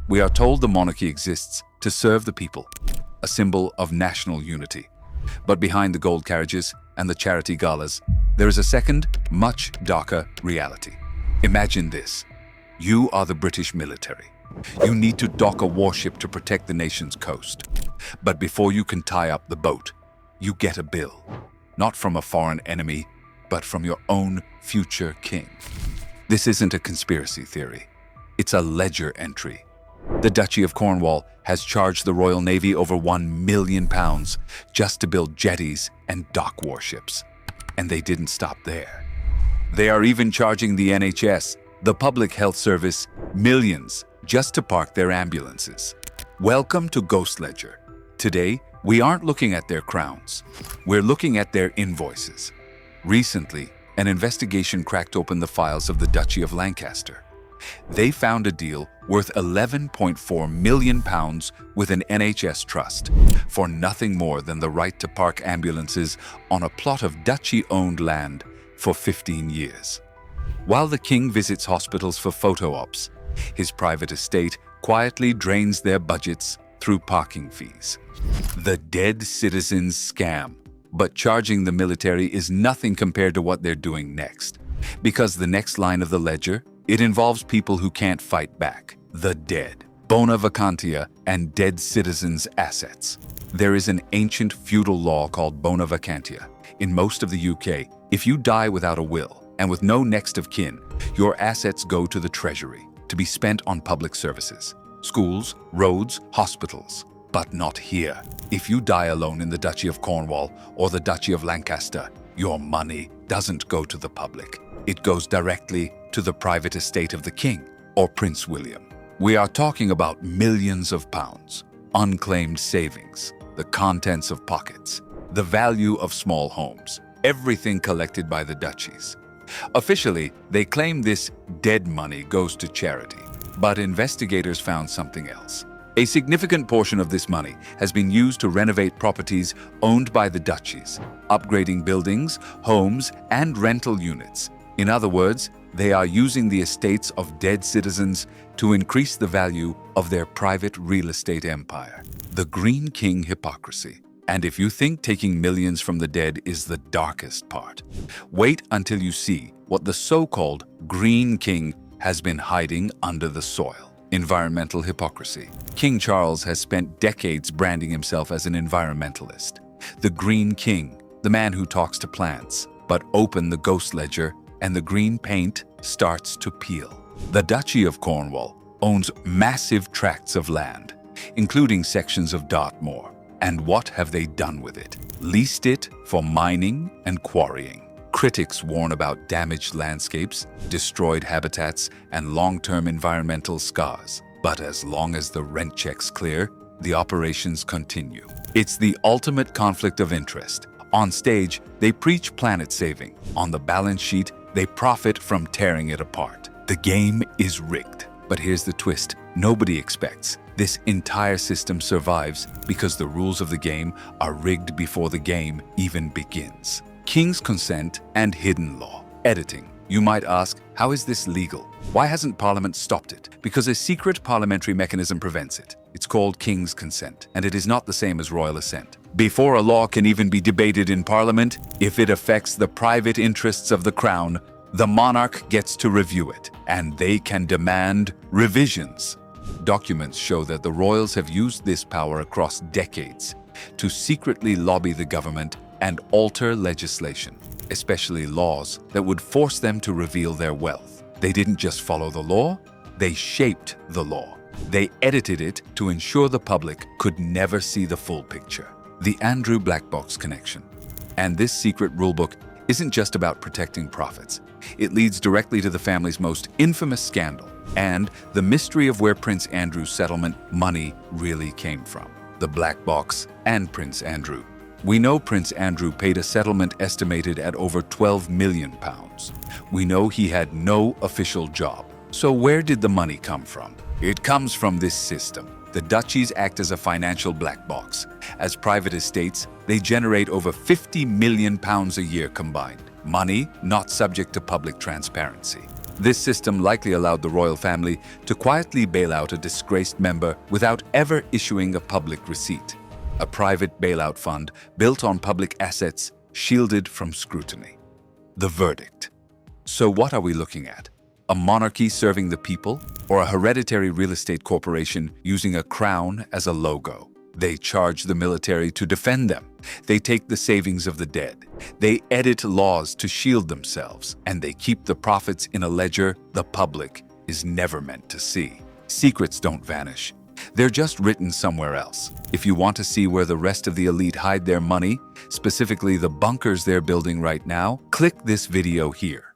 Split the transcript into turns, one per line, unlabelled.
We are told the monarchy exists to serve the people, a symbol of national unity. But behind the gold carriages and the charity galas, there is a second, much darker reality. Imagine this. You are the British military. You need to dock a warship to protect the nation's coast. But before you can tie up the boat, you get a bill. Not from a foreign enemy, but from your own future king. This isn't a conspiracy theory. It's a ledger entry. The Duchy of Cornwall has charged the Royal Navy over £1 million just to build jetties and dock warships. And they didn't stop there. They are even charging the NHS, the Public Health Service, millions just to park their ambulances. Welcome to Ghost Ledger. Today, we aren't looking at their crowns. We're looking at their invoices. Recently, an investigation cracked open the files of the Duchy of Lancaster. They found a deal worth £11.4 million with an NHS trust for nothing more than the right to park ambulances on a plot of Duchy-owned land for 15 years. While the king visits hospitals for photo ops, his private estate quietly drains their budgets through parking fees. The dead citizens scam. But charging the military is nothing compared to what they're doing next. Because the next line of the ledger, it involves people who can't fight back. The dead. Bona vacantia and dead citizens' assets. There is an ancient feudal law called bona vacantia. In most of the UK, if you die without a will and with no next of kin, your assets go to the treasury to be spent on public services. Schools, roads, hospitals. But not here. If you die alone in the Duchy of Cornwall or the Duchy of Lancaster, your money doesn't go to the public. It goes directly to the private estate of the king or Prince William. We are talking about millions of pounds, unclaimed savings, the contents of pockets, the value of small homes, everything collected by the duchies. Officially, they claim this dead money goes to charity, but investigators found something else. A significant portion of this money has been used to renovate properties owned by the duchies, upgrading buildings, homes, and rental units. In other words, they are using the estates of dead citizens to increase the value of their private real estate empire. The Green King hypocrisy. And if you think taking millions from the dead is the darkest part, wait until you see what the so-called Green King has been hiding under the soil. Environmental hypocrisy. King Charles has spent decades branding himself as an environmentalist. The Green King, the man who talks to plants. But open the ghost ledger and the green paint starts to peel. The Duchy of Cornwall owns massive tracts of land, including sections of Dartmoor. And what have they done with it? Leased it for mining and quarrying. Critics warn about damaged landscapes, destroyed habitats, and long-term environmental scars. But as long as the rent checks clear, the operations continue. It's the ultimate conflict of interest. On stage, they preach planet saving. On the balance sheet, they profit from tearing it apart. The game is rigged. But here's the twist nobody expects. This entire system survives because the rules of the game are rigged before the game even begins. King's consent and hidden law. Editing. You might ask, how is this legal? Why hasn't Parliament stopped it? Because a secret parliamentary mechanism prevents it. It's called King's consent, and it is not the same as royal assent. Before a law can even be debated in Parliament, if it affects the private interests of the crown, the monarch gets to review it, and they can demand revisions. Documents show that the royals have used this power across decades to secretly lobby the government and alter legislation, especially laws that would force them to reveal their wealth. They didn't just follow the law, they shaped the law. They edited it to ensure the public could never see the full picture. The Andrew Black Box connection. And this secret rulebook isn't just about protecting profits. It leads directly to the family's most infamous scandal and the mystery of where Prince Andrew's settlement money really came from. The Black Box and Prince Andrew. We know Prince Andrew paid a settlement estimated at over £12 million. We know he had no official job. So where did the money come from? It comes from this system. The duchies act as a financial black box. As private estates, they generate over £50 million a year combined. Money not subject to public transparency. This system likely allowed the royal family to quietly bail out a disgraced member without ever issuing a public receipt. A private bailout fund built on public assets, shielded from scrutiny. The verdict. So what are we looking at? A monarchy serving the people, or a hereditary real estate corporation using a crown as a logo? They charge the military to defend them. They take the savings of the dead. They edit laws to shield themselves, and they keep the profits in a ledger the public is never meant to see. Secrets don't vanish. They're just written somewhere else. If you want to see where the rest of the elite hide their money, specifically the bunkers they're building right now, click this video here.